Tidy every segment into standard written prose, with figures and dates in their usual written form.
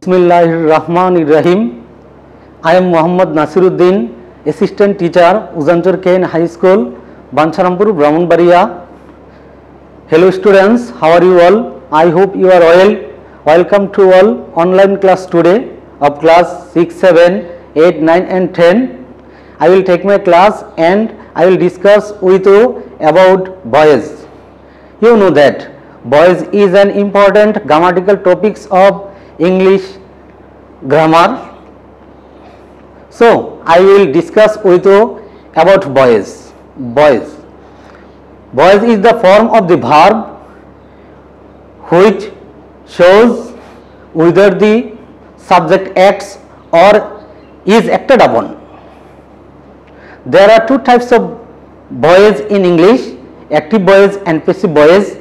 Bismillahirrahmanirrahim. I am Muhammad Nasiruddin, Assistant Teacher, Uzanchor Kane High School, Bancharampur, Brahmanbaria. Hello students, how are you all? I hope you are well. Welcome to all online class today of class 6, 7, 8, 9 and 10. I will take my class and I will discuss with you about voice. You know that voice is an important grammatical topics of English grammar. So I will discuss with you about voice. Voice is the form of the verb which shows whether the subject acts or is acted upon. There are two types of voice in English: active voice and passive voice.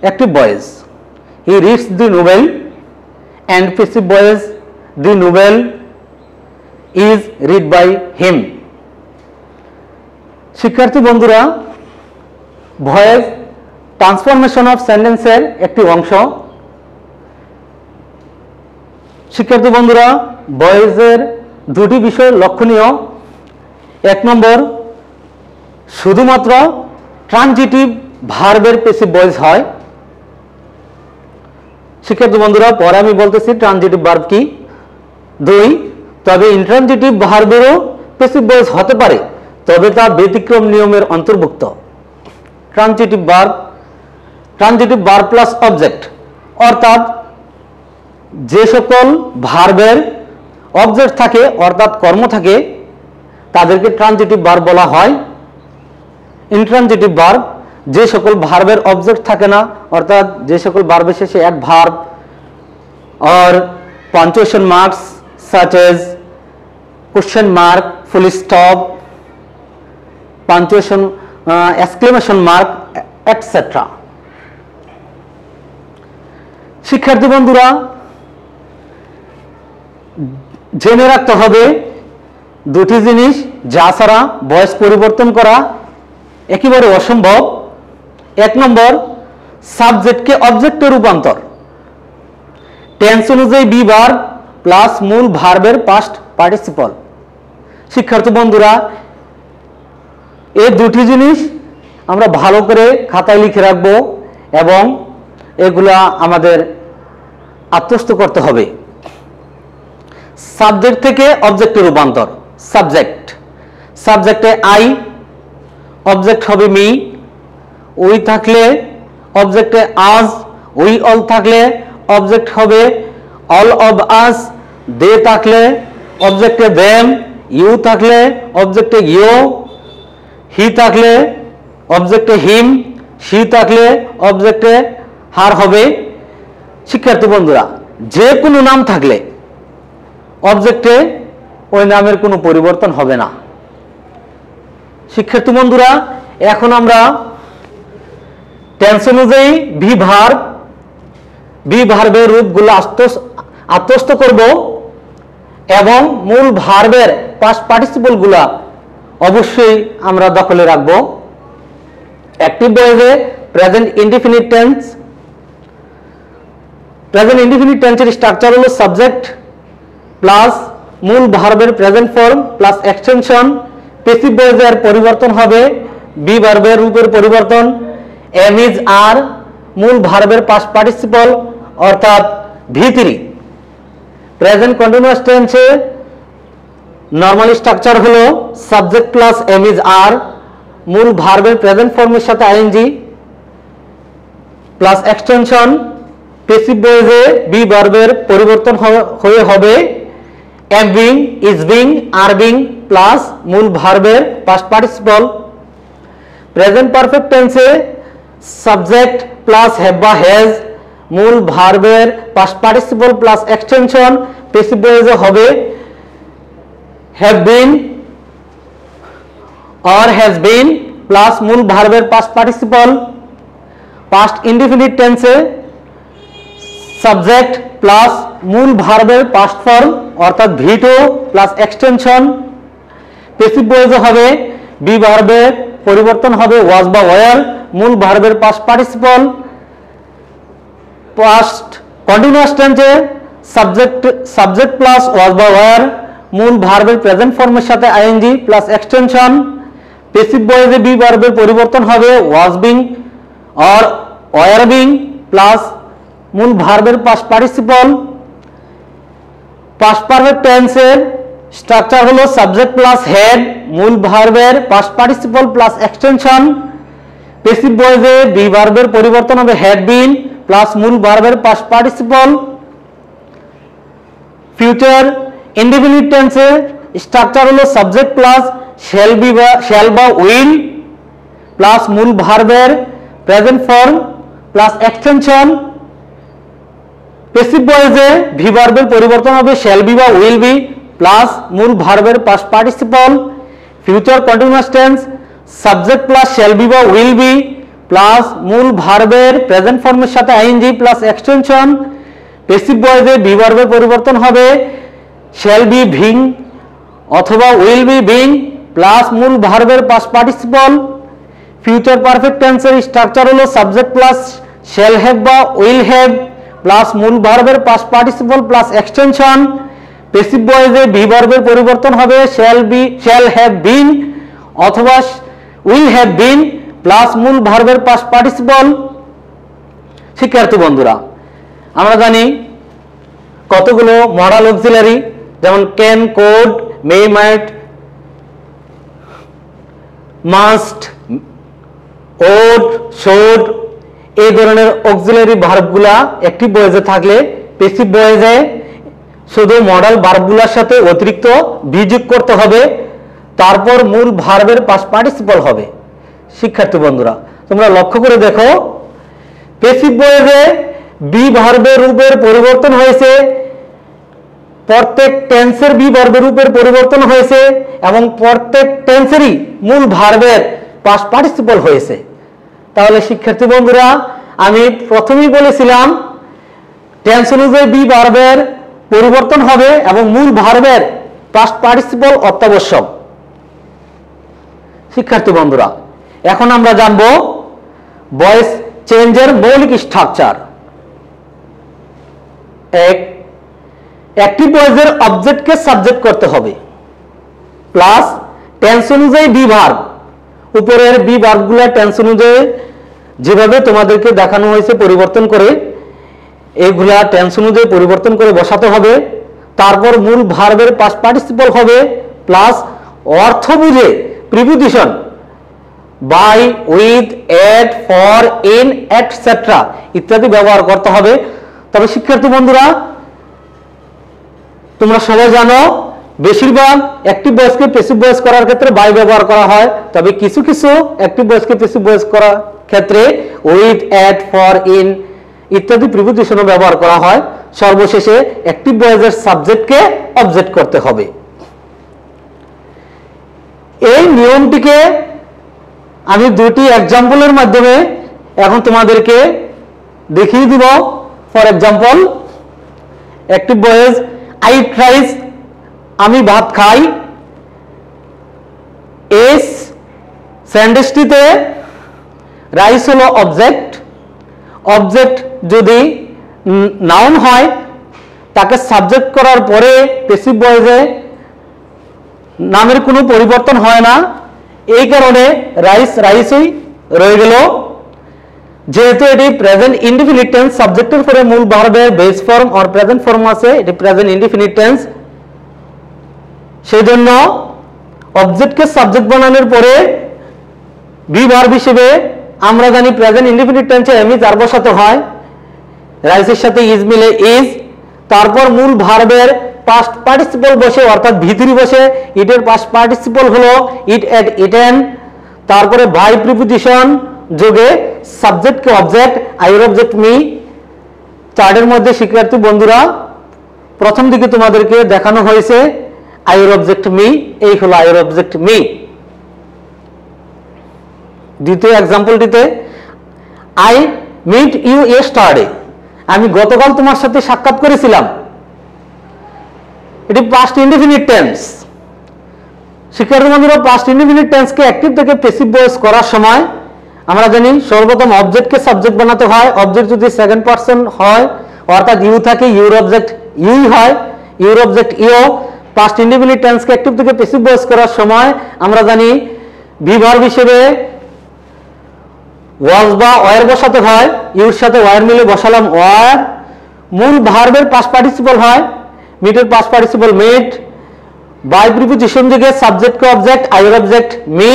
Active voice, he reads the novel, and passive voice, the novel is read by him. শিক্ষার্থী বন্ধুরা, voice transformation of সেন্টেন্সের একটি অংশ। শিক্ষার্থী বন্ধুরা, ভয়েসের দুটি বিষয় লক্ষণীয়। এক নম্বর, শুধুমাত্র ট্রানজিটিভ ভার্বের প্যাসিভ ভয়েস হয়। শিক্ষার্থী বন্ধুরা, পরে আমি বলতেছি ট্রানজিটিভ ভার্ব কি। দুই, তবে ইন্ট্রানজিটিভ ভার্বেরও প্যাসিভ ভয়েস হতে পারে, তবে তা ব্যতিক্রম নিয়মের অন্তর্ভুক্ত। ট্রানজিটিভ ভার্ব প্লাস অবজেক্ট, অর্থাৎ যে সকল ভার্বের অবজেক্ট থাকে অর্থাৎ কর্ম থাকে তাদেরকে ট্রানজিটিভ ভার্ব বলা হয়। ইন্ট্রানজিটিভ ভার্ব, যে সকল ভার্বের অবজেক্ট থাকে না অর্থাৎ যে সকল ভার্বের শেষে adverb or punctuation marks such as question mark, full stop, punctuation, exclamation mark, etc. শিক্ষার্থী বন্ধুরা, জেনে রাখতে হবে দুটি জিনিস যা ছাড়া ভয়েস পরিবর্তন করা একেবারে অসম্ভব। এক নম্বর, সাবজেক্টকে অবজেক্টে রূপান্তর। টেন্স অনুযায়ী বি ভার্ব প্লাস মূল ভার্বের পাস্ট পার্টিসিপল। শিক্ষার্থী বন্ধুরা, এই দুটি জিনিস আমরা ভালো করে খাতায় লিখে রাখবো এবং এগুলা আমাদের আত্মস্থ করতে হবে। সাবজেক্ট থেকে অবজেক্টে রূপান্তর। সাবজেক্টে আই, অবজেক্ট হবে মি। উই থাকলে অবজেক্টে আজ, উই অল থাকলে অবজেক্ট হবে অল অব আস। দে থাকলে অবজেক্টে দেম। ইউ থাকলে অবজেক্টে ইউ। হি থাকলে অবজেক্টে হিম। শি থাকলে অবজেক্টে হার হবে। শিক্ষার্থী বন্ধুরা, যে কোনো নাম থাকলে অবজেক্টে ওই নামের কোনো পরিবর্তন হবে না। শিক্ষার্থী বন্ধুরা, এখন আমরা টেন্স অনুযায়ী বি ভার্বের রূপগুলো আত্মস্থ করব এবং মূল ভার্বের পাস্ট পার্টিসিপল গুলা অবশ্যই আমরা দখলে রাখব। অ্যাক্টিভ ভয়েসে প্রেজেন্ট ইনডিফিনিট টেন্সের স্ট্রাকচার হলো সাবজেক্ট প্লাস মূল ভার্বের present form plus extension. Passive ভয়েসের পরিবর্তন হবে বি ভার্বের রূপের পরিবর্তন। এম ইজ আর মূল ভার্বের পাস্ট পার্টিসিপল অর্থাৎ ভি3। প্রেজেন্ট কন্টিনিউয়াস টেন্সে নরমাল স্ট্রাকচার হলো subject plus am is are, মূল ভার্বের প্রেজেন্ট ফর্মের সাথে আইএনজি প্লাস এক্সটেনশন। প্যাসিভ ভয়েসে বি ভার্বের পরিবর্তন হয়ে হবে am being, is being, are being plus মূল ভার্বের পাস্ট পার্টিসিপল। প্রেজেন্ট পারফেক্ট টেন্সে সাবজেক্ট প্লাস হ্যাভ বা হ্যাজ, মূল ভার্বের past participle plus extension. Passive ভয়েসে হবে have been or has been plus মূল ভার্বের পাস্ট পার্টিসিপল। পাস্ট ইনডিফিনিট টেন্সে সাবজেক্ট প্লাস মূল ভার্বের পাস্ট ফর্ম অর্থাৎ ভি2 প্লাস এক্সটেনশন। প্যাসিভ ভয়েসে হবে বি ভার্বের পরিবর্তন হবে ওয়াজ বা ওয়ার, মূল ভার্বের পাস্ট পার্টিসিপল। পাস্ট কন্টিনিউয়াস টেন্সে সাবজেক্ট প্লাস ওয়াজ বা ওয়ার, মূল ভার্বের প্রেজেন্ট ফর্মের সাথে আইএনজি প্লাস এক্সটেনশন। প্যাসিভ ভয়েসে বি ভার্বের পরিবর্তন হবে was being or were being plus মূল ভার্বের পাস্ট পার্টিসিপল। পাস্ট পারফেক্ট টেন্সের স্ট্রাকচার হলো সাবজেক্ট প্লাস হেড, মূল ভার্বের past participle plus extension. Passive ভয়েসে বি ভার্বের পরিবর্তন হবে হ্যাড বিন প্লাস মূল ভার্বের পাস্ট পার্টিসিপল। ফিউচার ইনডিফিনিট টেন্সের স্ট্রাকচার হলো সাবজেক্ট প্লাস শ্যাল বা উইল প্লাস মূল ভার্বের present form plus extension. Passive ভয়েসে ভি ভার্বের পরিবর্তন হবে শ্যাল বি বা উইল বি প্লাস মূল ভার্বের past participle. Future continuous tense subject plus shall be বা উইল বি প্লাস মূল ভার্বের প্রেজেন্ট ফর্মের সাথে আইএনজি প্লাস এক্সটেনশন। প্যাসিভ ভয়েসে বি ভার্বের পরিবর্তন হবে শ্যাল বি বিং অথবা উইল বি বিং প্লাস মূল ভার্বের পাস্ট পার্টিসিপল। ফিউচার পারফেক্ট টেন্সের স্ট্রাকচার হলো সাবজেক্ট প্লাস শ্যাল হ্যাভ বা উইল হ্যাভ প্লাস মূল ভার্বের past participle plus extension. Passive ভয়েসে বি ভার্বের পরিবর্তন হবে শ্যাল হ্যাভ বিন অথবা উইল হ্যাভ বিন প্লাস মূল ভার্বের পাস্ট পার্টিসিপল। শিক্ষার্থী বন্ধুরা, আমরা জানি কতগুলো মডাল অক্সিলারি যেমন can, could, may, might, must, would, should এই ধরনের অক্সিলারি ভার্বগুলা অ্যাক্টিভ ভয়েসে থাকলে প্যাসিভ ভয়েসে শুধু মডাল ভার্বগুলোর সাথে অতিরিক্ত বি যোগ করতে হবে, তারপর মূল ভার্বের পাস্ট পার্টিসিপল হবে। শিক্ষার্থী বন্ধুরা, তোমরা লক্ষ্য করে দেখো প্যাসিভ ভয়েসে বি ভার্বের রূপের পরিবর্তন হয়েছে, প্রত্যেক টেন্সের বি ভার্বের রূপের পরিবর্তন হয়েছে এবং প্রত্যেক টেন্সেরই মূল ভার্বের পাস্ট পার্টিসিপল হয়েছে। তাহলে শিক্ষার্থী বন্ধুরা, আমি প্রথমেই বলেছিলাম টেন্স অনুযায়ী বি ভার্বের পরিবর্তন হবে এবং মূল ভার্বের পাস্ট পার্টিসিপল অত্যাবশ্যক। শিক্ষার্থী বন্ধুরা, এখন আমরা জানব ভয়েস চেঞ্জের মৌলিক স্ট্রাকচার। এক, অ্যাক্টিভ ভয়েসের অবজেক্টকে সাবজেক্ট করতে হবে প্লাস টেন্স অনুযায়ী বি ভার্ব। উপরের বি ভার্বগুলো টেন্স অনুযায়ী যেভাবে তোমাদেরকে দেখানো হয়েছে পরিবর্তন করে, এইগুলা টেন্স অনুযায়ী পরিবর্তন করে বসাতে হবে। তারপর মূল ভার্বের পাস্ট পার্টিসিপল হবে প্লাস অর্থ বুঝে preposition by, with, at, for, in, etcetera ইত্যাদি ব্যবহার করতে হবে। তবে শিক্ষার্থী বন্ধুরা, তোমরা সবাই জানো বেশিরভাগ অ্যাক্টিভ ভয়েসকে প্যাসিভ ভয়েস করার ক্ষেত্রে বাই ব্যবহার করা হয়, তবে কিছু কিছু অ্যাক্টিভ ভয়েসকে প্যাসিভ ভয়েস করার ক্ষেত্রে উইথ, এট, ফর, ইন ইত্যাদি প্রিপোজিশনও ব্যবহার করা হয়। সর্বশেষে অ্যাক্টিভ ভয়েসের সাবজেক্টকে অবজেক্ট করতে হবে। এই নিয়মটিকে আমি দুটি এক্সাম্পলের মাধ্যমে এখন তোমাদেরকে দেখিয়ে দিব। For example, active voice I thrice, আমি ভাত খাই। এস সেন্টেন্সটিতে রাইস হলো অবজেক্ট। অবজেক্ট যদি নাউন হয় তাকে সাবজেক্ট করার পরে প্যাসিভ ভয়েসে নামের কোনো পরিবর্তন হয় না, এই কারণে রাইস রাইসই রয়ে গেল। যেহেতু এটি প্রেজেন্ট ইনডিফিনিট টেন্স, সাবজেক্টের পরে মূল ভার্বের বেস ফর্ম আর প্রেজেন্ট ফর্ম আছে, এটি প্রেজেন্ট ইনডিফিনিট টেন্স, সেই জন্য অবজেক্টকে সাবজেক্ট বানানোর পরে বি ভার্ব হিসেবে আমরা জানি প্রেজেন্ট ইনডিফিনিট টেন্সে এম ইজ আর বসাতে হয়, রাইসের সাথে ইজ মিলে ইজ, তারপর মূল ভার্বের পাস্ট পার্টিসিপল বসে অর্থাৎ ভিতরি বসে, ইটের পাস্ট পার্টিসিপল হলো ইট, এট, ইটেন, তারপরে বাই প্রিপোজিশন যোগে সাবজেক্টকে অবজেক্ট, আইর অবজেক্ট মি। চার্টের মধ্যে শিক্ষার্থী বন্ধুরা প্রথম দিকে তোমাদেরকে দেখানো হয়েছে আইর অবজেক্ট মি, এই হলো আইর অবজেক্ট মি। দ্বিতীয় এক্সাম্পলটিতে আই মিট ইউ ইয়েস্টারডে, আমি গতকাল তোমার সাথে সাক্ষাৎ করেছিলাম, এটি পাস্ট ইনডিফিনিট টেন্স। শিক্ষার্থী বন্ধুরা, পাস্ট ইনডিফিনিট টেন্সকে অ্যাক্টিভ থেকে প্যাসিভ ভয়েস করার সময় আমরা জানি সর্বপ্রথম অবজেক্টকে সাবজেক্ট বানাতে হয়। অবজেক্ট যদি সেকেন্ড পারসন হয় অর্থাৎ ইউ থাকে, ইউর অবজেক্ট ইউই হয়, ইউর অবজেক্ট ইও। পাস্ট ইনডেফিনিট টেন্সকে অ্যাক্টিভ থেকে প্যাসিভ ভয়েস করার সময় আমরা জানি বি ভার্ব হিসেবে ওয়াজ বা ওয়ার বসাতে হয়, ইউর সাথে ওয়ার মিলে বসালাম ওয়ার। মূল ভার্বের পাস্ট পার্টিসিপল হয়, মিটের past participle met, by preposition যুগে সাবজেক্ট কে অবজেক্ট, আইয়ের অবজেক্ট মি।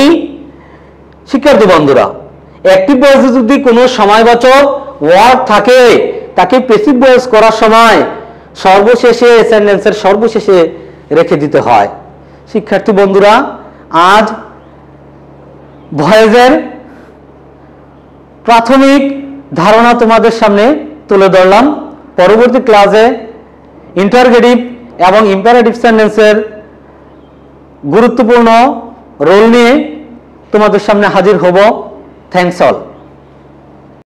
শিক্ষার্থী বন্ধুরা, অ্যাক্টিভ ভয়েসে যদি কোনো সময়বাচক ওয়ার্ড থাকে তাকে প্যাসিভ ভয়েস করার সময় সর্বশেষে সেন্টেন্সের সর্বশেষে রেখে দিতে হয়। শিক্ষার্থী বন্ধুরা, আজ ভয়েসের প্রাথমিক ধারণা তোমাদের সামনে তুলে ধরলাম। পরবর্তী ক্লাসে ইন্টারগেটিভ এবং ইম্পারেটিভ সেন্টেন্সের গুরুত্বপূর্ণ রোল নিয়ে তোমাদের সামনে হাজির হব। Thanks all.